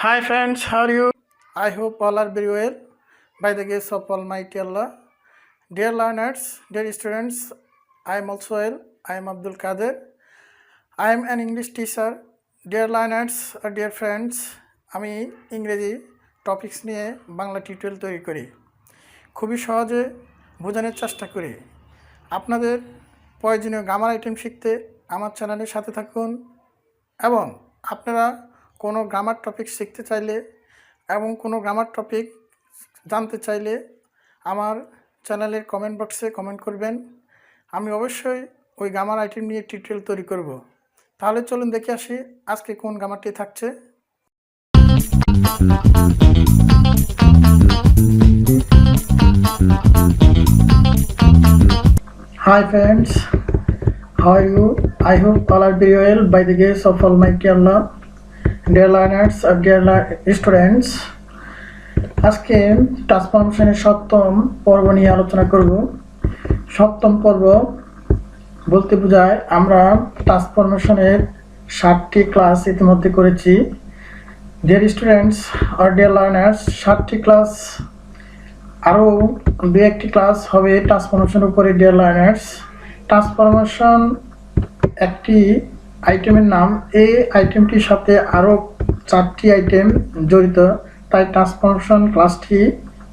Hi friends, how are you? I hope all are very well by the grace of Almighty Allah. Dear learners, dear students, I am also well. I am Abdul Kader. I am an English teacher. Dear learners or dear friends, আমি ইংরেজি topics নিয়ে Bangla tutorial তৈরি করি। খুবই সহজে বোঝানোর চেষ্টা করি। আপনাদের প্রয়োজনীয় গ্রামার আইটেম শিখতে আমার চ্যানেলের সাথে থাকুন এবং আপনারা কোনো গ্রামার টপিক শিখতে চাইলে এবং কোনো গ্রামার টপিক জানতে চাইলে আমার চ্যানেলের কমেন্ট বক্সে কমেন্ট করবেন। আমি অবশ্যই ওই গ্রামার আইটেম নিয়ে টিউটোরিয়াল তৈরি করব। তাহলে চলুন দেখে আসি আজকে কোন গ্রামারটি থাকছে। Hi friends, how are you? I hope all are very well by the grace of Almighty Allah. Dear learners or dear students, আজকে ট্রান্সফরমেশনের সপ্তম পর্ব নিয়ে আলোচনা করব। সপ্তম পর্ব বলতে বোঝায় আমরা ট্রান্সফরমেশনের 7টি ক্লাস ইতিমধ্যে করেছি। Dear students are dear learners, 7টি class আরও 2-1টি ক্লাস হবে ট্রান্সফরমেশনের উপরে। ডিয়ার লার্নার্স, ট্রান্সফরমেশন একটি আইটেমের নাম। এই আইটেমটির সাথে আরও 4টি আইটেম জড়িত, তাই ট্রান্সফরমেশন ক্লাসটি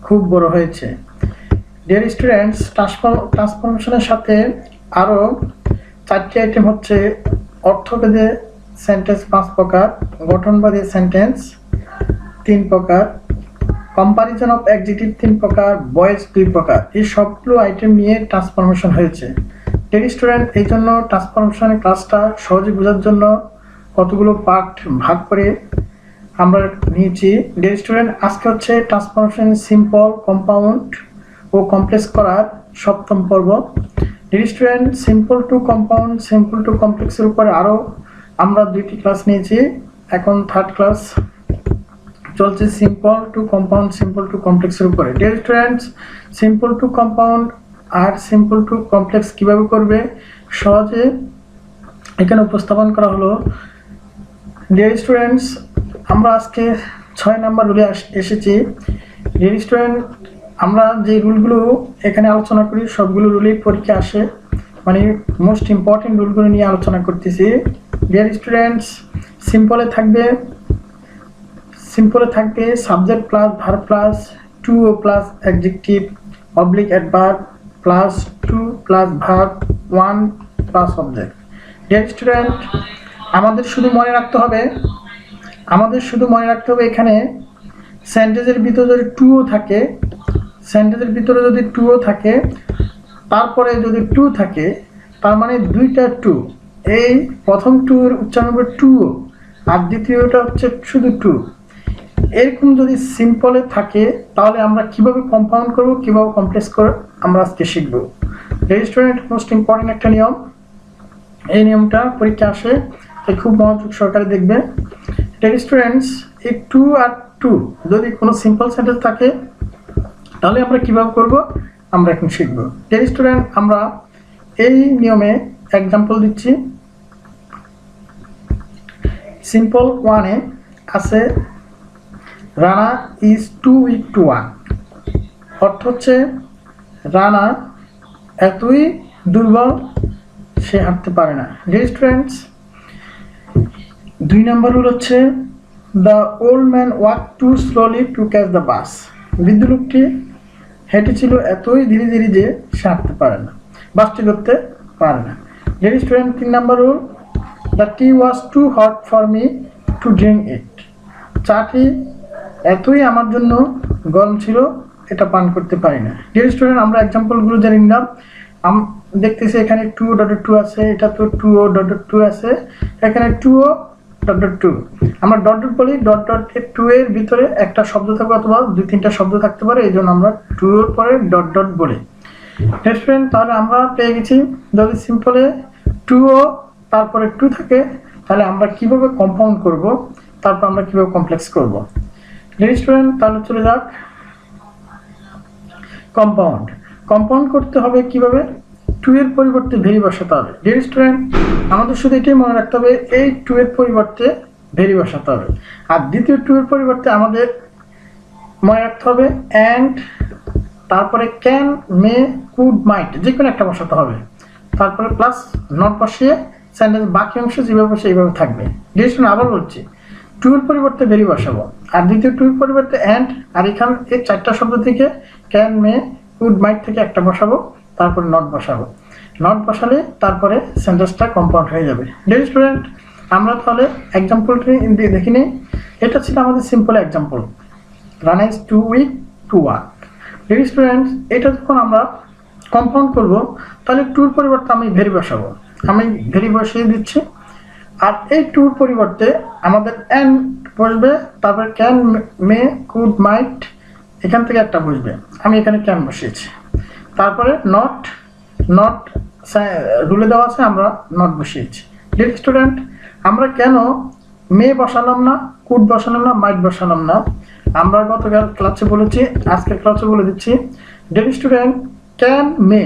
খুব বড় হয়েছে। ডিয়ার স্টুডেন্টস, ট্রান্সফরমেশনের সাথে আরও 4টি আইটেম হচ্ছে অর্থভেদে সেন্টেন্স 5 প্রকার, গঠনবাদী সেন্টেন্স 3 প্রকার, কম্পারিজন অফ অ্যাডজেক্টিভ 3 প্রকার, ভয়েস 2 প্রকার। এই সবগুলো আইটেম নিয়ে ট্রান্সফরমেশন হয়েছে। ডিয়ার স্টুডেন্ট, এই জন্য ট্রান্সফরমেশনের ক্লাসটা সহজে বোঝার জন্য কতগুলো পার্ট ভাগ করে আমরা নিয়েছি। ডিয়ার স্টুডেন্ট, আজকে হচ্ছে ট্রান্সফরমেশন সিম্পল, কম্পাউন্ড ও কমপ্লেক্স করার 7ম পর্ব। Dear student, simple to compound, simple to কমপ্লেক্সের উপরে আরও আমরা 2টি ক্লাস নিয়েছি। এখন 3rd ক্লাস চলছে simple to compound, simple to কমপ্লেক্সের উপরে। Dear students, simple to compound আর সিম্পল টু কমপ্লেক্স কিভাবে করবে সহজে এখানে উপস্থাপন করা হলো। ডিয়ার স্টুডেন্টস, আমরা আজকে 6 নম্বর রুলে এসেছি। ডিয়ার স্টুডেন্ট, আমরা যে রুলগুলো এখানে আলোচনা করি সবগুলো রুলেই পরীক্ষা আসে, মানে মোস্ট ইম্পর্টেন্ট রুলগুলো নিয়ে আলোচনা করতেছি। ডিয়ার স্টুডেন্টস, সিম্পলে থাকবে subject plus verb plus 2 plus adjective oblique adverb plus 2 plus verb 1 plus object. Dear student, আমাদের শুধু মনে রাখতে হবে এখানে সেন্টেন্সের ভিতরে যদি 2 থাকে, তারপরে যদি 2 থাকে, তার মানে 2টা 2। এই প্রথম 2 এর উচ্চারণ হবে 2 আর দ্বিতীয়টা হচ্ছে শুধু 2। এরকম যদি সিম্পলে থাকে তাহলে আমরা কিভাবে কম্পাউন্ড করব, কিভাবে কমপ্লেক্স করব আমরা আজকে শিখব। ডিয়ার স্টুডেন্ট, মোস্ট ইম্পর্টেন্ট একটা নিয়ম, এই নিয়মটা পরীক্ষা আসে, তাই খুব মনোযোগ সহকারে দেখবে। ডিয়ার স্টুডেন্টস, এই 2 আর 2 যদি কোনো সিম্পল সেন্টেন্স থাকে তাহলে আমরা কিভাবে করব আমরা এখন শিখব। ডিয়ার স্টুডেন্ট, আমরা এই নিয়মে এক্সাম্পল দিচ্ছি। সিম্পল 1-এ আছে Rana is too weak to walk. অর্থ হচ্ছে রানা এতই দুর্বল সে হাঁটতে পারে না। ডিয়ার স্টুডেন্টস, 2 নম্বর রুল হচ্ছে the old man walk too slowly to catch the bus. বৃদ্ধ লোকটি হেঁটেছিল এতই ধীরে ধীরে যে সে হাঁটতে পারে না, বাসটি ধরতে পারে না। ডিয়ার স্টুডেন্ট, 3 নম্বর rule the tea was too hot for me to drink it. চাটি এতই আমার জন্য গরম ছিল, এটা পান করতে পারি না। ডিয়ার স্টুডেন্ট, আমরা এক্সাম্পলগুলো জেনে নিলাম। দেখতেছি এখানে 2.2 আছে, এটা তো 2.2 আছে, এখানে 2.2। আমরা ডট ডট বলি, ডট ডট 2 এর ভিতরে একটা শব্দ থাকবে অথবা 2-3টা শব্দ থাকতে পারে, এই জন্য আমরা 2 এর পরে ডট ডট বলি। ডিয়ার স্টুডেন্ট, তাহলে আমরা পেয়ে গেছি যদি সিম্পলে 2 তারপরে 2 থাকে তাহলে আমরা কিভাবে কম্পাউন্ড করব, তারপর আমরা কিভাবে কমপ্লেক্স করব। ডিয়ার স্টুডেন্ট, তাহলে চলে যাক কম্পাউন্ড করতে হবে কিভাবে, 2 এর পরিবর্তে ভেরি বসাতে হবে। ডিয়ার স্টুডেন্ট, আমাদের শুধু এটাই মনে রাখতে হবে এই 2 এর পরিবর্তে ভেরি বসাতে হবে। আর দ্বিতীয় টু এর পরিবর্তে আমাদের মনে রাখতে হবে অ্যান্ড, তারপরে ক্যান, মে, কুড, মাইট যে কোনো একটা বসাতে হবে, তারপরে প্লাস নট বসিয়ে সেন্টেন্স বাকি অংশ যেভাবে বসে এইভাবে থাকবে। ডিরেকশন আবার বলছি, টু এর পরিবর্তে ভেরি বসাবো, আর দ্বিতীয় টু এর পরিবর্তে অ্যান্ড, আর এখানে এই চারটা শব্দ থেকে ক্যান, মে, কুড, মাইট থেকে একটা বসাবো, তারপরে নট বসাবো। নট বসালে তারপরে সেন্টেন্সটা কম্পাউন্ড হয়ে যাবে। ডিয়ার স্টুডেন্ট, আমরা তাহলে এক্সাম্পলটি দেখি নিই। এটা ছিল আমাদের simple example, Rana is too weak to work. Dear student, এটা যখন আমরা কম্পাউন্ড করব তাহলে টুর পরিবর্তে আমি ভেরি বসাবো, আমি ভেরি বসিয়ে দিচ্ছি। আর এই টুর পরিবর্তে আমাদের অ্যান্ড বসবে, তারপরে ক্যান, মে, কুড, মাইট এখান থেকে একটা বসবে, আমি এখানে ক্যান বসিয়েছি। তারপরে নট, নট রুলে দেওয়া আছে, আমরা নট বসিয়েছি। ডিয়ার স্টুডেন্ট, আমরা কেন মে বসালাম না, কুড বসালাম না, মাইট বসালাম না? আমরা গতকাল ক্লাসে বলেছি, আজকের ক্লাসে বলে দিচ্ছি। ডিয়ার স্টুডেন্ট, ক্যান, মে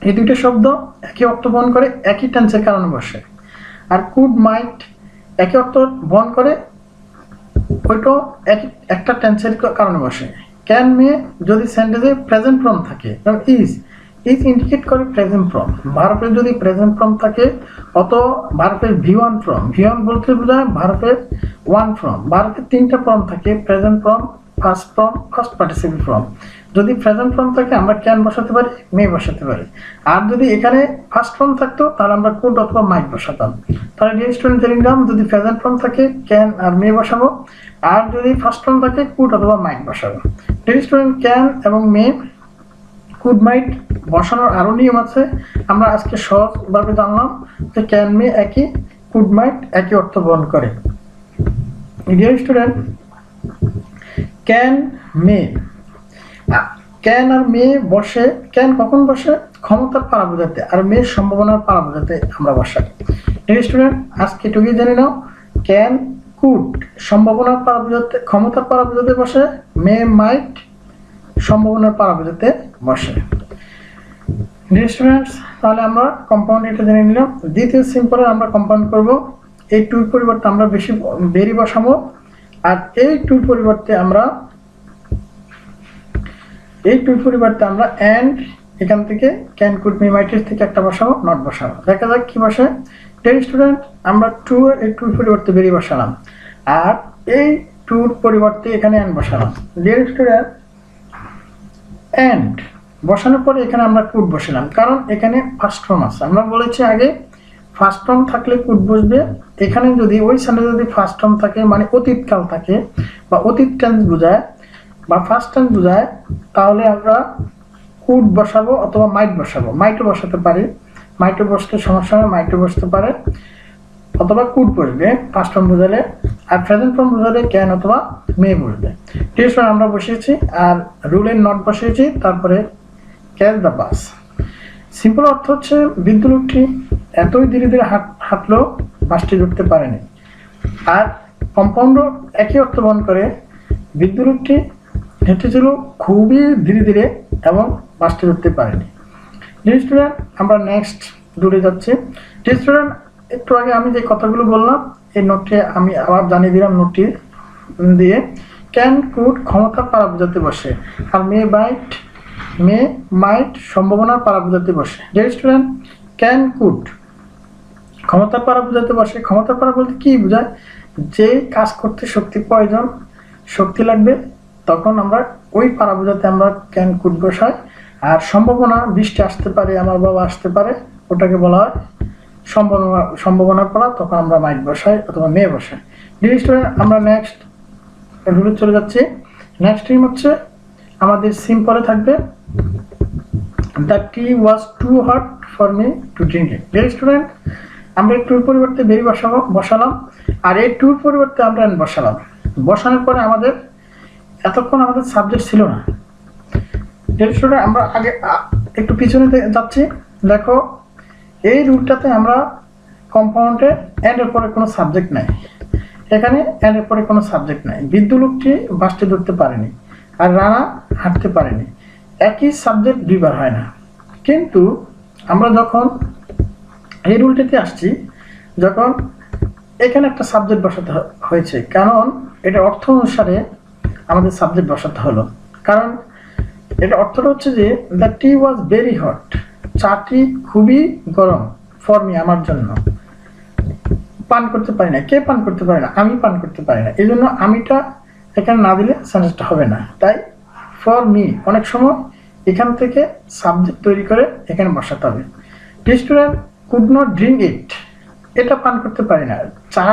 এই দুইটা শব্দ একই অর্থ বহন করে, একই টেন্সের কারণে বসে। আর কুড, মাইট একই অর্থ বহন করে, ওইটাও একটা টেন্সের কারণে বসে। ক্যান, মে যদি সেন্টেন্সে প্রেজেন্ট ফর্ম থাকে, ইজ ইন্ডিকেট করে প্রেজেন্ট ফর্ম। ভার্বের যদি প্রেজেন্ট ফর্ম থাকে, অত ভার্বের V1 ফর্ম, V1 বলতে বোঝায় ভার্বের ওয়ান ফর্ম। ভার্বের তিনটা ফর্ম থাকে, present form, first form, first participle form. যদি প্রেজেন্ট ফর্ম থাকে আমরা ক্যান বসাতে পারি, মে বসাতে পারি। আর যদি এখানে ফার্স্ট ফর্ম থাকতো তাহলে আমরা কুড অথবা মাইট বসাতাম। তাহলে ডিয়ার স্টুডেন্ট জেনে নিলাম, যদি প্রেজেন্ট ফর্ম থাকে ক্যান আর মে বসাবো, আর যদি ফার্স্ট ফর্ম থাকে কুড অথবা মাইট বসাবো। ডিয়ার স্টুডেন্ট, ক্যান এবং মে, কুড, মাইট বসানোর আরও নিয়ম আছে, আমরা আজকে সহজভাবে জানলাম যে ক্যান, মে একই, কুড, মাইট একই অর্থ বহন করে। Dear student, can, may, can আর মে বসে, ক্যান কখন বসে? ক্ষমতার পারা বোঝাতে, আর মে সম্ভাবনার পারা বোঝাতে আমরা বসাই। ডিয়ার স্টুডেন্ট, আজকে এটুকুই জেনে নাও, ক্যান, কুড সম্ভাবনার পারা বোঝাতে, ক্ষমতার পারা বোঝাতে বসে, মে, মাইট সম্ভাবনার পারা বোঝাতে বসে। ডিয়ার স্টুডেন্টস, তাহলে আমরা কম্পাউন্ড এটা জেনে নিলাম। দ্বিতীয় সিম্পলে আমরা কম্পাউন্ড করব, এই টুর পরিবর্তে আমরা ভেরি বসাবো, আর এই টুর পরিবর্তে আমরা অ্যান্ড এখান থেকে ক্যান, কুড, মে, মাইটের থেকে একটা বসাবো, নট বসাবো। দেখা যাক কি বসে। ডিয়ার স্টুডেন্ট, আমরা এই টুর পরিবর্তে ভেরি বসালাম, আর এই টুর পরিবর্তে এখানে অ্যান্ড বসালাম। ডিয়ার স্টুডেন্ট, অ্যান্ড বসানোর পরে এখানে আমরা কুড বসালাম, কারণ এখানে ফার্স্ট ফর্ম আছে। আমরা বলেছি আগে ফার্স্ট ফর্ম থাকলে কুড বসবে। এখানে যদি ওই সেন্টেন্সে যদি ফার্স্ট ফর্ম থাকে, মানে অতীতকাল থাকে বা অতীত টেন্স বোঝায় বা ফার্স্ট টেন্স বোঝায়, তাহলে আমরা কুড বসাবো অথবা মাইট বসাবো। মাইটও বসাতে পারি, মাইটও বসতে সমস্যা হয়, মাইটও বসতে পারে, অথবা কুড বসবে ফার্স্ট ফর্ম বোঝালে, আর প্রেজেন্ট ফর্ম বোঝালে ক্যান অথবা মে বসবে। ঠিক আছে, আমরা বসিয়েছি আর রুলের নট বসিয়েছি, তারপরে ক্যাচ দ্য বাস। সিম্পল অর্থ হচ্ছে বিদ্যুৎটি এতই ধীরে ধীরে হাঁটলো বাসটি উঠতে পারেনি। আর কম্পাউন্ডও একই অর্থ বহন করে, বিদ্যুৎটি হেঁটেছিল খুবই ধীরে ধীরে এবং বাসটি উঠতে পারেনি। ডিয়ার স্টুডেন্ট, আমরা নেক্সট দূরে যাচ্ছি। ডিয়ার স্টুডেন্ট, একটু আগে আমি যে কথাগুলো বললাম এই নোটে আমি আবার জানিয়ে দিলাম, নোটটি দিয়ে ক্যান, কুড ক্ষমতার পারা বোঝাতে বসে, আর মে, মাইট সম্ভাবনার পারা বোঝাতে বসে। ডিয়ার স্টুডেন্ট, ক্যান, কুড ক্ষমতার পারা বোঝাতে বসে। ক্ষমতার পারা বলতে কি বোঝায়? যে কাজ করতে শক্তি প্রয়োজন, শক্তি লাগবে, তখন আমরা ওই পারা বোঝাতে আমরা ক্যান, কুড বসাই। আর সম্ভাবনা, বৃষ্টি আসতে পারে, আমার বাবা আসতে পারে, ওটাকে বলা হয় সম্ভাবনার পারা, তখন আমরা মাইট বসাই অথবা মে বসাই। ডিয়ার স্টুডেন্ট, আমরা নেক্সট রুলে চলে যাচ্ছি। নেক্সট টিম হচ্ছে আমাদের সিম্পলে থাকবে, the tea was too hot for me to drink it. Dear student, আমরা এই টুর পরিবর্তে ভেরি বসালাম, আর এই টুর পরিবর্তে আমরা বসালাম। বসানোর পরে আমাদের এতক্ষণ আমাদের সাবজেক্ট ছিল না। ডিয়ার স্টুডেন্ট, আমরা আগে একটু পিছনে যাচ্ছি। দেখো, এই রুলটাতে আমরা কম্পাউন্ডে এর পরে কোনো সাবজেক্ট নাই, এখানে এর পরে কোনো সাবজেক্ট নাই। বিদ্যুৎটি বাসটি ধরতে পারেনি, আর রানা হাঁটতে পারেনি। একই সাবজেক্ট দুইবার হয় না। কিন্তু আমরা যখন এই রুলটিতে আসছি, যখন এখানে একটা সাবজেক্ট বসাতে হয়েছে, কারণ এটা অর্থ অনুসারে আমাদের সাবজেক্ট বসাতে হলো। কারণ এটা অর্থটা হচ্ছে যে the tea was very hot, চাটি খুবই গরম, ফর মি আমার জন্য। পান করতে পারি না, কে পান করতে পারে না? আমি পান করতে পারি না, এই জন্য আমিটা এখানে না দিলে সেন্টেন্সটা হবে না। তাই ফর মি অনেক সময় এখান থেকে সাবজেক্ট তৈরি করে এখানে বসাতে হবে। রেস্টুরেন্ট কুড নট ড্রিঙ্ক ইট, এটা পান করতে পারি না, চা।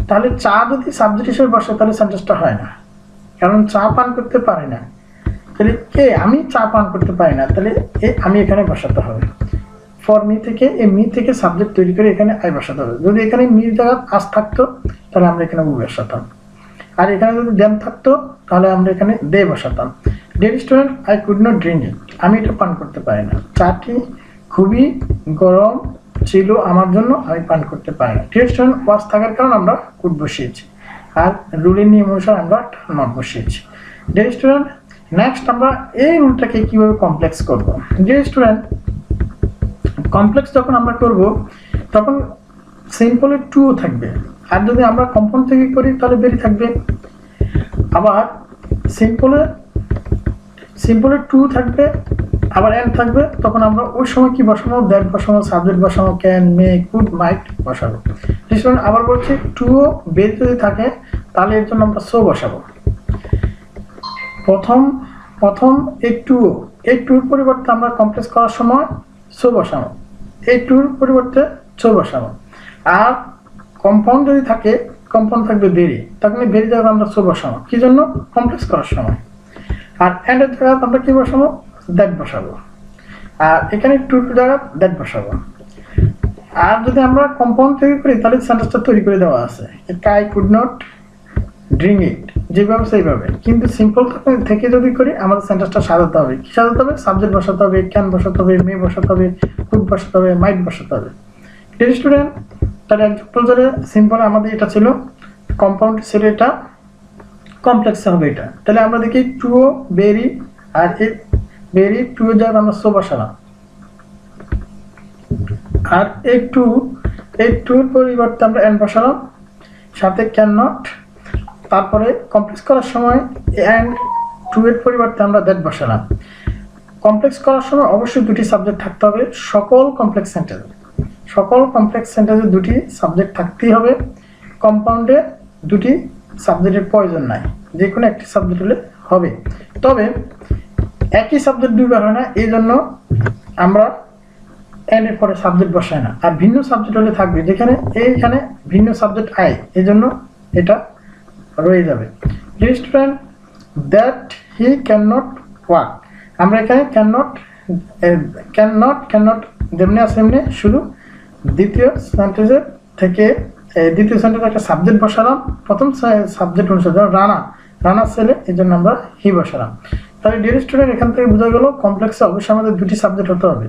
তাহলে চা যদি সাবজেক্ট হিসেবে বসে তাহলে সেন্টেন্সটা হয় না, কারণ চা পান করতে পারি না। তাহলে কে? আমি চা পান করতে পারি না, তাহলে আমি এখানে বসাতে হবে। ফর মি থেকে এই মি থেকে সাবজেক্ট তৈরি করে এখানে আই বসাতে হবে। যদি এখানে মির জায়গা আস থাকতো তাহলে আমরা এখানে উ বসাতাম, আর এখানে যদি দেম থাকতো তাহলে আমরা এখানে দে বসাতাম। The restaurant I could not drink it, আমি এটা পান করতে পারি না, চাটি খুবই গরম ছিল আমার জন্য, আমি পান করতে পারি না। ডে রেস্টুরেন্ট ওয়াজ থাকার কারণে আমরা কুড বসিয়েছি, আর রুলের নিয়ম অনুসারে আমরা নট বসিয়েছি। Day restaurant. নেক্সট আমরা এই রুলটাকে কিভাবে কমপ্লেক্স করব। ডে রেস্টুরেন্ট কমপ্লেক্স যখন আমরা করব তখন সিম্পলে টু থাকবে, আর যদি আমরা কম্পাউন্ড থেকে করি তাহলে বেরি থাকবে। আবার সিম্পলে টু থাকবে, আবার এন্ড থাকবে, তখন আমরা ওই সময় কি বসাবো? দ্যাট বসাবো, সাবজেক্ট বসাবো, ক্যান, মে, কুড, মাইট বসাবো। আবার বলছি টুও বেরি যদি থাকে তাহলে এর জন্য আমরা সো বসাবো। প্রথম এই টুর পরিবর্তে আমরা কমপ্লেক্স করার সময় সো বসাবো, এই টুর পরিবর্তে সো বসাবো। আর কম্পাউন্ড যদি থাকে, কম্পাউন্ড থাকবে বেরি, তখন বেরি জায়গায় আমরা সো বসাবো, কি জন্য? কমপ্লেক্স করার সময়। আর এন্ডের জায়গায় আমরা কি বসাবো? দ্যাট বসাবো। আর এখানে টুর জায়গায় দ্যাট বসাবো। আর যদি আমরা কম্পাউন্ড থেকে করি তাহলে সেন্টেন্সটা তৈরি করে দেওয়া আছে, আই কুড নট ড্রিঙ্ক ইট, যেভাবে সেইভাবে। কিন্তু সিম্পল থেকে যদি করি আমাদের সেন্টেন্সটা সাজাতে হবে। কি সাজাতে হবে? সাবজেক্ট বসাতে হবে, ক্যান বসাতে হবে, মে বসাতে হবে, কুড বসাতে হবে, মাইট বসাতে হবে। স্টুডেন্ট, তাহলে এক্সাম্পল ধরে সিম্পলে আমাদের এটা ছিল, কম্পাউন্ড ছিল এটা, কমপ্লেক্সে হবে এটা। তাহলে আমরা দেখি টুও বেরি, আর এই বেরি টু এর জায়গায় আমরা সো বসালাম, আর এই টুর পরিবর্তে আমরা এন্ড বসালাম, সাথে ক্যান নট। তারপরে কমপ্লেক্স করার সময় অ্যান্ড টু এর পরিবর্তে আমরা দ্যাট বসালাম। কমপ্লেক্স করার সময় অবশ্যই দুটি সাবজেক্ট থাকতে হবে। সকল কমপ্লেক্স সেন্টেন্সে দুটি সাবজেক্ট থাকতেই হবে। কম্পাউন্ডে দুটি সাবজেক্টের প্রয়োজন নাই, যে কোনো একটি সাবজেক্ট হলে হবে। তবে একই সাবজেক্ট দুইবার হয় না, এই জন্য আমরা এন এর পরে সাবজেক্ট বসাই না। আর ভিন্ন সাবজেক্ট হলে থাকবে, যেখানে এইখানে ভিন্ন সাবজেক্ট আই, এই জন্য এটা রয়ে যাবে। Student that he can not walk, আমরা এখানে ক্যান নট যেমনি আছে এমনি, শুধু দ্বিতীয় সেন্টেন্সের থেকে দ্বিতীয় সেন্টেন্সে একটা সাবজেক্ট বসালাম, প্রথম সাবজেক্ট অনুসারে, যেমন রানা ছেলে, এই জন্য আমরা হি বসালাম। তাহলে ডিয়ার স্টুডেন্ট, এখান থেকে বোঝা গেল কমপ্লেক্সে অবশ্যই আমাদের দুটি সাবজেক্ট হতে হবে।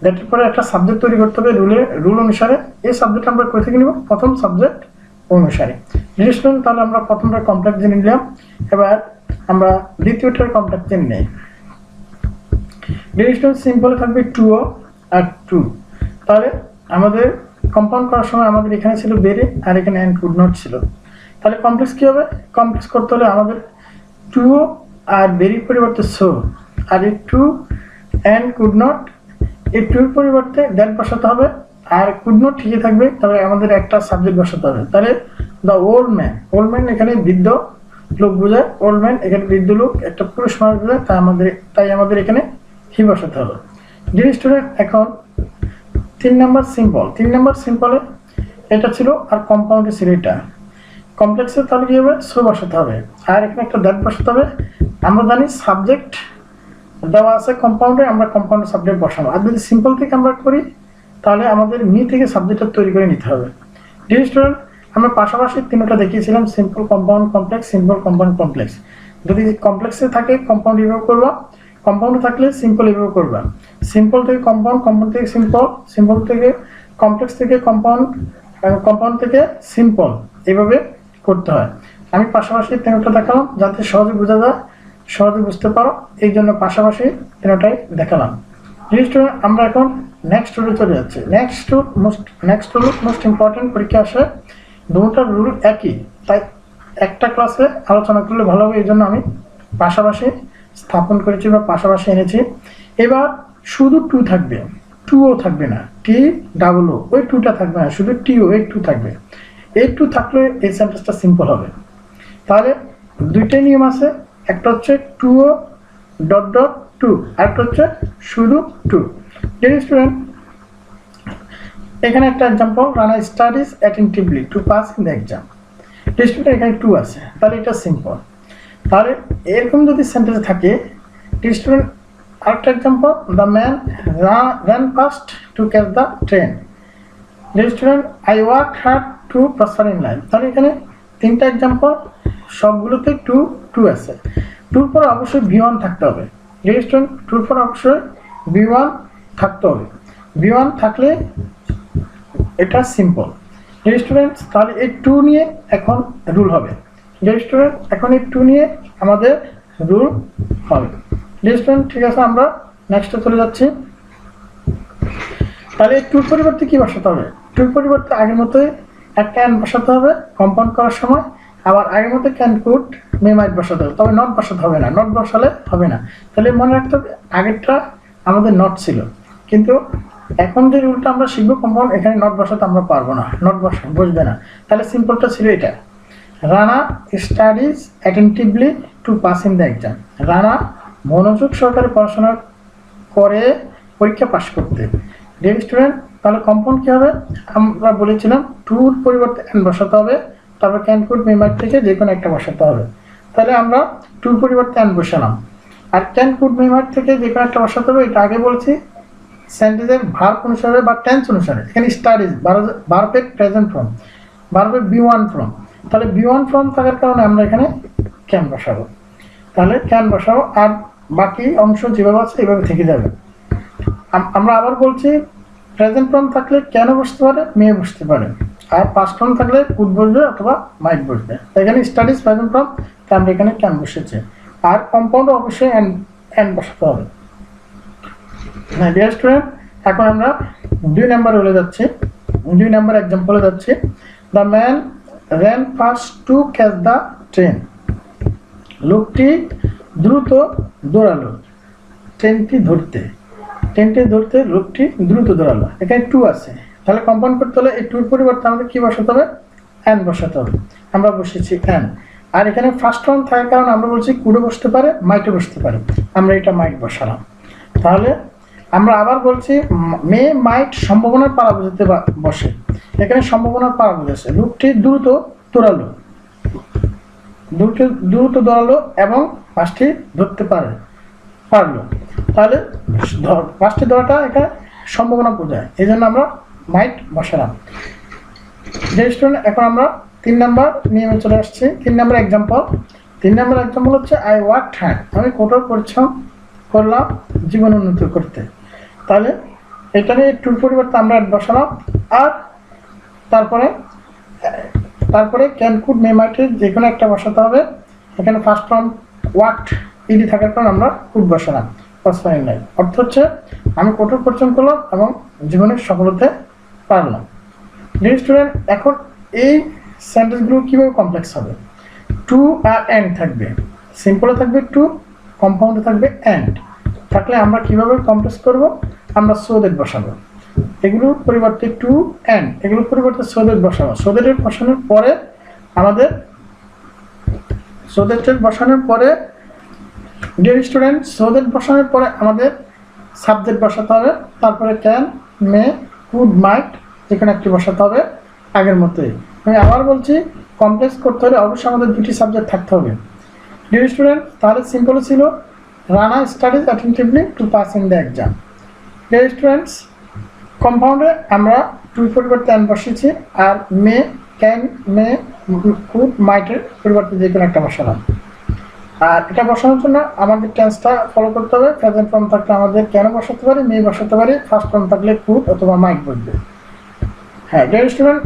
দ্যাটের পরে একটা সাবজেক্ট তৈরি করতে হবে রুল অনুসারে। এই সাবজেক্ট আমরা কোথা থেকে নিব? প্রথম সাবজেক্ট অনুসারে। ডিয়ার স্টুডেন্ট, তাহলে আমরা প্রথমটা কমপ্লেক্স জেনে নিলাম, এবার আমরা দ্বিতীয়টার কমপ্লেক্স জেনে নেই। ডিয়ার স্টুডেন্ট, সিম্পলে থাকবে টুও আর টু। তাহলে আমাদের কম্পাউন্ড করার সময় আমাদের এখানে ছিল বেরে, আর এখানে এন্ড কুড নট ছিল। তাহলে কমপ্লেক্স কি হবে? কমপ্লেক্স করতে হলে আমাদের টুও আর বেরির পরিবর্তে সো, আর এই টু এন্ড কুড নট, এই টুর পরিবর্তে দ্যাট বসাতে হবে, আর কুড নট ঠিকই থাকবে, তবে আমাদের একটা সাবজেক্ট বসাতে হবে। তাহলে দ্য ওল্ড ম্যান এখানে বৃদ্ধ লোক বোঝায়, ওল্ড ম্যান এখানে বৃদ্ধ লোক, একটা পুরুষ মানুষ বোঝায়, তাই আমাদের এখানে হি বসাতে হবে। ডিয়ার স্টুডেন্ট, এখন 3 নম্বর সিম্পলে এটা ছিল, আর কম্পাউন্ডে ছিল এটা। কমপ্লেক্সে তাহলে কি হবে? সো বসাতে হবে, আর এখানে একটা দ্যাট বসাতে হবে। আমরা জানি সাবজেক্ট দেওয়া আছে কম্পাউন্ডে, আমরা কম্পাউন্ডে সাবজেক্ট বসাবো। আর যদি সিম্পল থেকে আমরা করি তাহলে আমাদের মি থেকে সাবজেক্টটা তৈরি করে নিতে হবে। ডিয়ার স্টুডেন্ট, আমরা পাশাপাশি তিনটা দেখিয়েছিলাম, simple, compound, complex, simple, compound, complex. যদি কমপ্লেক্সে থাকে কম্পাউন্ড এভাবে করবা, কম্পাউন্ডে থাকলে সিম্পল এভাবে করবা। সিম্পল থেকে কম্পাউন্ড, কম্পাউন্ড থেকে সিম্পল, সিম্পল থেকে কমপ্লেক্স, থেকে কম্পাউন্ড, কম্পাউন্ড থেকে সিম্পল, এভাবে করতে হয়। আমি পাশাপাশি তিনটা দেখালাম যাতে সহজে বোঝা যায়, সহজে বুঝতে পারো, এই জন্য পাশাপাশি তিনটাই দেখালাম। স্টুডেন্ট আমরা এখন নেক্সট রুলে চলে যাচ্ছি। নেক্সট রুল মোস্ট ইম্পর্টেন্ট, পরীক্ষা আসে। দুটার রুল একই, তাই একটা ক্লাসে আলোচনা করলে ভালো হবে, এই জন্য আমি পাশাপাশি স্থাপন করেছি বা পাশাপাশি এনেছি। এবার শুধু টু থাকবে, টুও থাকবে না, টি ডাবল ও, ওই টুটা থাকবে না, শুধু টিও, এই টু থাকবে। এই টু থাকলে এই সেন্টেন্সটা সিম্পল হবে। তাহলে দুইটাই নিয়ম আছে, একটা হচ্ছে টু ও ডট ডট টু, আরেকটা হচ্ছে শুধু টু। ডিয়ার স্টুডেন্ট, এখানে একটা example, Rana studies attentively to pass in the exam. Dear student, এখানে টু আছে, তাহলে এটা সিম্পল। তাহলে এরকম যদি সেন্টেন্স থাকে, ডিয়ার স্টুডেন্ট আরেকটা example, the man ran fast to catch the train. Dear student, I work hard to prosper in life. তাহলে এখানে তিনটা এক্সাম্পল, সবগুলোতে টু টু আছে। টুর পর অবশ্যই V1 থাকতে হবে। ডিয়ার স্টুডেন্ট, টুর পর অবশ্যই V1 থাকতে হবে। V1 থাকলে এটা সিম্পল। ডিয়ার স্টুডেন্টস, তাহলে এই টু নিয়ে এখন রুল হবে। ডিয়ার স্টুডেন্ট, এখন এই টু নিয়ে আমাদের রুল হবে। ডিয়ার স্টুডেন্ট, ঠিক আছে, আমরা নেক্সটে চলে যাচ্ছি। তাহলে এই টুর পরিবর্তে কি বসাতে হবে? টুর পরিবর্তে আগের মতোই একটা অ্যান্ড বসাতে হবে কম্পাউন্ড করার সময়, আবার আগের মতো ক্যান কুড মে মাইট বসাতে হবে, তবে নট বসাতে হবে না, নট বসালে হবে না। তাহলে মনে রাখতে হবে আগেরটা আমাদের নট ছিল, কিন্তু এখন যে রুলটা আমরা শিখবো কম্পাউন্ড, এখানে নট বসাতে আমরা পারবো না, নট বসবে না। তাহলে সিম্পলটা ছিল এটা, Rana studies attentively to pass in the exam. Rana মনোযোগ সহকারে পড়াশোনা করে পরীক্ষা পাস করতে। ডিয়ার স্টুডেন্ট, তাহলে কম্পাউন্ড কী হবে? আমরা বলেছিলাম টুর পরিবর্তে অ্যান্ড বসাতে হবে, তারপর ক্যান কুড মে মাইট থেকে যে কোনো একটা বসাতে হবে। তাহলে আমরা টুর পরিবর্তে অ্যান্ড বসালাম, আর ক্যান কুড মে মাইট থেকে যে কোনো একটা বসাতে হবে। এটা আগে বলছি সেন্টেন্সের ভার্ব অনুসারে বা টেন্স অনুসারে। এখানে স্টাডিজ ভার্বের প্রেজেন্ট ফর্ম, ভার্বের B1 ফর্ম, তাহলে B1 ফর্ম থাকার কারণে আমরা এখানে ক্যান বসাবো। তাহলে ক্যান বসাবো, আর বাকি অংশ যেভাবে আছে এভাবে থেকে যাবে। আমরা আবার বলছি প্রেজেন্ট ফর্ম থাকলে ক্যানও বসতে পারে, মে বসতে পারে, আর পাস্ট ফর্ম থাকলে কুড বসবে অথবা মাইট বসবে। এখানে স্টাডিজ প্রেজেন্ট ফর্ম, তাই আমরা এখানে ক্যান বসেছে। আর কম্পাউন্ড অবশ্যই অ্যান্ড বসাতে হবে। হ্যাঁ ডিয়ার স্টুডেন্ট, এখন আমরা 2 নাম্বার বলে যাচ্ছি, 2 নাম্বার এক্সাম্পলে যাচ্ছি। The man ran fast to catch the train. লোকটি দ্রুত দৌড়ালো ট্রেনটি ধরতে। ট্রেনটি ধরতে লোকটি দ্রুত দৌড়ালো। এখানে টু আছে, তাহলে কম্পাউন্ড করতে হলে এই টুর পরিবর্তে আমাদের কী বসাতে হবে? অ্যান বসাতে হবে। আমরা বসেছি অ্যান, আর এখানে ফার্স্ট ওয়ান থাকার কারণে আমরা বলছি কুডও বসতে পারে, মাইটও বসতে পারে, আমরা এটা মাইট বসালাম। তাহলে আমরা আবার বলছি মে মাইট সম্ভাবনার পারা বোঝাতে বসে। এখানে সম্ভাবনার পারা বোঝাচ্ছে লোকটি দ্রুত দৌড়ালো, দ্রুত দৌড়ালো এবং মাছটি ধরতে পারলো। তাহলে মাছটি ধরাটা এখানে সম্ভাবনা বোঝায়, এই জন্য আমরা মাইট বসালাম। স্টুডেন্ট, এখন আমরা 3 নাম্বার নিয়মে চলে আসছি। 3 নাম্বার এক্সাম্পল। 3 নাম্বার এক্সাম্পল হচ্ছে আই ওয়ার্কড হার্ড, আমি কঠোর পরিশ্রম করলাম জীবন উন্নতি করতে। তাহলে এখানে টুর পরিবর্তে আমরা বসালাম, আর তারপরে ক্যান কুড মে মাইটের যে কোনো একটা বসাতে হবে। এখানে ফার্স্ট ফর্ম ওয়ার্কড ইডি থাকার কারণে আমরা কুড বসালাম, প্রসপারিং লাইফ। অর্থ হচ্ছে আমি কঠোর পরিশ্রম করলাম এবং জীবনের সফলতা পারলাম। ডিয়ার স্টুডেন্ট, এখন এই সেন্টেন্সগুলো কীভাবে কমপ্লেক্স হবে? টু আর অ্যান্ড থাকবে, সিম্পলে থাকবে টু, কম্পাউন্ডে থাকবে অ্যান্ড। থাকলে আমরা কিভাবে কমপ্লেক্স করব? আমরা সো দ্যাট বসাবো, এগুলোর পরিবর্তে টু অ্যান্ড, এগুলোর পরিবর্তে সো দ্যাট বসাবো। সো দ্যাটের বসানোর পরে আমাদের ডিয়ার স্টুডেন্ট, সো দ্যাট বসানোর পরে আমাদের সাবজেক্ট বসাতে হবে, তারপরে ক্যান, মে, কুড, মাইট যেখানে একটি বসাতে হবে আগের মতোই। আমি আবার বলছি কমপ্লেক্স করতে হলে অবশ্যই আমাদের 2টি সাবজেক্ট থাকতে হবে। ডিয়ার স্টুডেন্ট, তাহলে সিম্পল ছিল Rana studies attentively to pass in the exam. Dear students, কম্পাউন্ডে আমরা টুর পরিবর্তে অ্যান্ড বসিয়েছি, আর মে, ক্যান, মে, কুড, মাইটের পরিবর্তে যে কোনো একটা বসালাম। আর এটা বসানোর জন্য আমাদের টেন্সটা ফলো করতে হবে। প্রেজেন্ট ফর্ম থাকলে আমাদের ক্যান বসাতে পারি, মে বসাতে পারি, ফার্স্ট ফর্ম থাকলে কুড অথবা মাইট বসবে। হ্যাঁ ডিয়ার স্টুডেন্ট,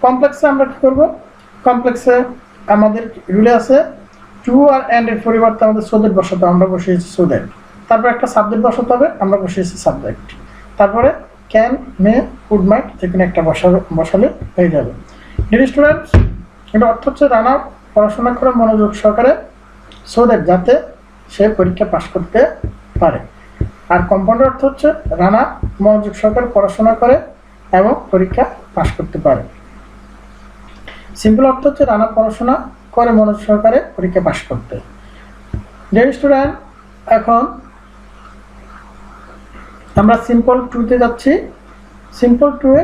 কমপ্লেক্সে আমরা কী করবো? কমপ্লেক্সে আমাদের রুলে আছে টু আর অ্যান্ড এর পরিবর্তে আমাদের সো দ্যাট বসাতে, আমরা বসিয়েছি সো দ্যাট। তারপর একটা সাবজেক্ট বসাতে হবে, আমরা বসিয়েছি সাবজেক্ট। তারপরে ক্যান, মে, কুড, মাইট যে কোনো একটা বসালে হয়ে যাবে। ডিয়ার স্টুডেন্টস, এটা অর্থ হচ্ছে রানা পড়াশোনা করে মনোযোগ সহকারে, সো দ্যাট যাতে সে পরীক্ষা পাস করতে পারে। আর কম্পাউন্ডের অর্থ হচ্ছে রানা মনোযোগ সহকারে পড়াশোনা করে এবং পরীক্ষা পাস করতে পারে। সিম্পল অর্থ হচ্ছে রানা পড়াশোনা করে মনোযোগ সহকারে পরীক্ষা পাস করতে। ডিয়ার স্টুডেন্ট, এখন আমরা সিম্পল টুতে যাচ্ছি। সিম্পল টুয়ে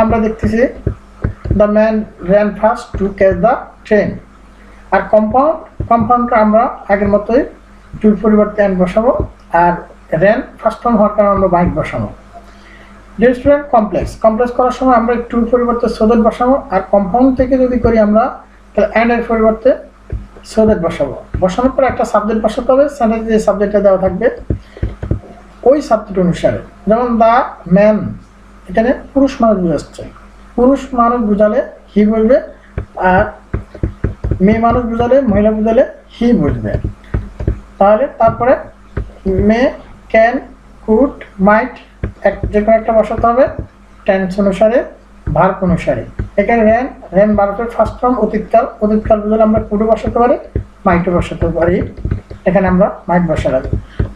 আমরা দেখতেছি the man ran fast to catch the train. আর কম্পাউন্ডটা আমরা আগের মতোই টুর পরিবর্তে অ্যান্ড বসাবো, আর র্যান ফার্স্ট ফর্ম হওয়ার কারণে আমরা বাইক বসাবো। ডিয়ার স্টুডেন্ট, কমপ্লেক্স করার সময় আমরা টুর পরিবর্তে সোদেট বসাবো, আর কম্পাউন্ড থেকে যদি করি আমরা তাহলে অ্যান্ড এর পরিবর্তে সোদেট বসাবো। বসানোর পরে একটা সাবজেক্ট বসাতে হবে, সেন্টেন্সে যে সাবজেক্টটা দেওয়া থাকবে ওই সাবজেক্ট অনুসারে। যেমন দ্য ম্যান, এখানে পুরুষ মানুষ বোঝাচ্ছে, পুরুষ মানুষ বোঝালে হি বলবে, আর মেয়ে মানুষ বোঝালে, মহিলা বোঝালে হি বুঝবে। তাহলে তারপরে মে, ক্যান, কুড, মাইট যে কোনো একটা বসাতে হবে টেন্স অনুসারে, ভার্ব অনুসারে। এখানে র্যান ভার্বের ফার্স্ট ফর্ম অতীতকাল বোঝালে আমরা কুডও বসাতে পারি, মাইটও বসাতে পারি। এখানে আমরা মাইট বসালাম।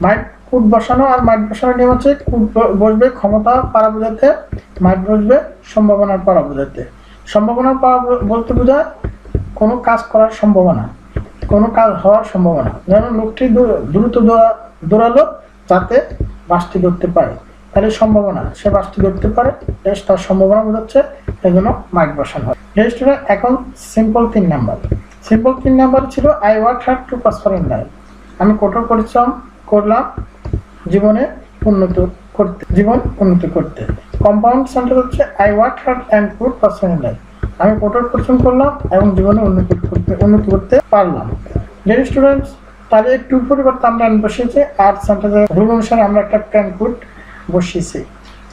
মাইট কুড বসানো আর মাইট বসানোর নিয়ম হচ্ছে কুড বসবে ক্ষমতা পারা বোঝাতে, মাইট বসবে সম্ভাবনার পারা বোঝাতে। সম্ভাবনার পারা বলতে বোঝায় কোনো কাজ করার সম্ভাবনা, কোনো কাজ হওয়ার সম্ভাবনা। যেমন লোকটি দ্রুত দৌড়ালো যাতে বাসটি ধরতে পারে, তাহলে সম্ভাবনা সে বাসটি ধরতে পারে, তার সম্ভাবনা বোঝাচ্ছে, এই জন্য মাইট বসানো হয়। স্টুডেন্ট, এখন সিম্পল 3 নাম্বার ছিল I work hard to prosper in life. আমি কঠোর পরিশ্রম করলাম জীবন উন্নত করতে। কম্পাউন্ড সেন্টেন্স হচ্ছে I work hard and could prosper in life. আমি কঠোর পরিশ্রম করলাম এবং জীবনে উন্নতি করতে পারলাম। ডিয়ার স্টুডেন্টস, তাহলে টুর পরিবর্তে আমরা বসিয়েছি, আর সেন্টেন্সের রুল অনুসারে আমরা একটা ক্যান, কুড বসিয়েছি।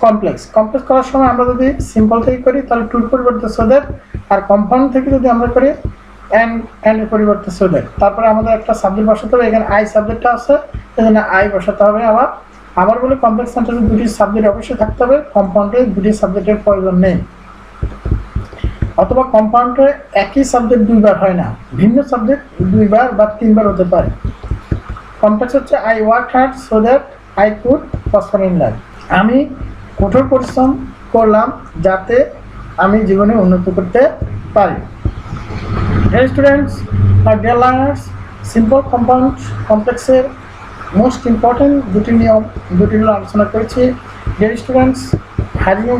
কমপ্লেক্স করার সময় আমরা যদি সিম্পল থেকে করি তাহলে টুর পরিবর্তে সো দ্যাট, আর কম্পাউন্ড থেকে যদি আমরা করি অ্যান্ড এর পরিবর্তে সো দ্যাট। তারপরে আমাদের একটা সাবজেক্ট বসাতে হবে, এখানে আই সাবজেক্টটা আছে, এখানে আই বসাতে হবে। আবার বলে কমপ্লেক্স সেন্টেন্সে 2টি সাবজেক্ট অবশ্যই থাকতে হবে, কম্পাউন্ডে 2টি সাবজেক্টের প্রয়োজন নেই। অথবা কম্পাউন্ডে একই সাবজেক্ট 2বার হয় না, ভিন্ন সাবজেক্ট 2বার বা 3বার হতে পারে। কমপ্লেক্স হচ্ছে I work hard so that I could prosper in life. আমি কঠোর পরিশ্রম করলাম যাতে আমি জীবনে উন্নতি করতে পারি। Dear students are dear learners, simple compound কমপ্লেক্সের মোস্ট ইম্পর্টেন্ট দুটি নিয়ম আলোচনা করেছি। ডিয়ার স্টুডেন্টস, হারিং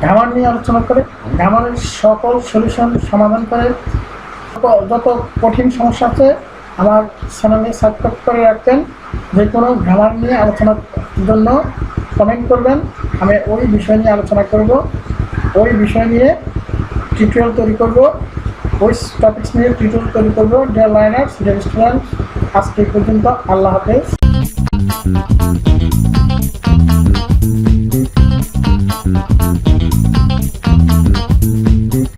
গ্রামার নিয়ে আলোচনা করে, গ্রামারের সকল সলিউশন সমাধান করে। যত কঠিন সমস্যা আছে আমার চ্যানেলে সাবস্ক্রাইব করে রাখবেন। যে কোনো গ্রামার নিয়ে আলোচনার জন্য কমেন্ট করবেন, আমি ওই বিষয় নিয়ে আলোচনা করব, ওই বিষয় নিয়ে টিউটোরিয়াল তৈরি করব, ওই টপিকস নিয়ে টিউটোরিয়াল তৈরি করব। ডিয়ার লার্নার্স, ডিয়ার স্টুডেন্টস, আজকে পর্যন্ত। আল্লাহ হাফেজ।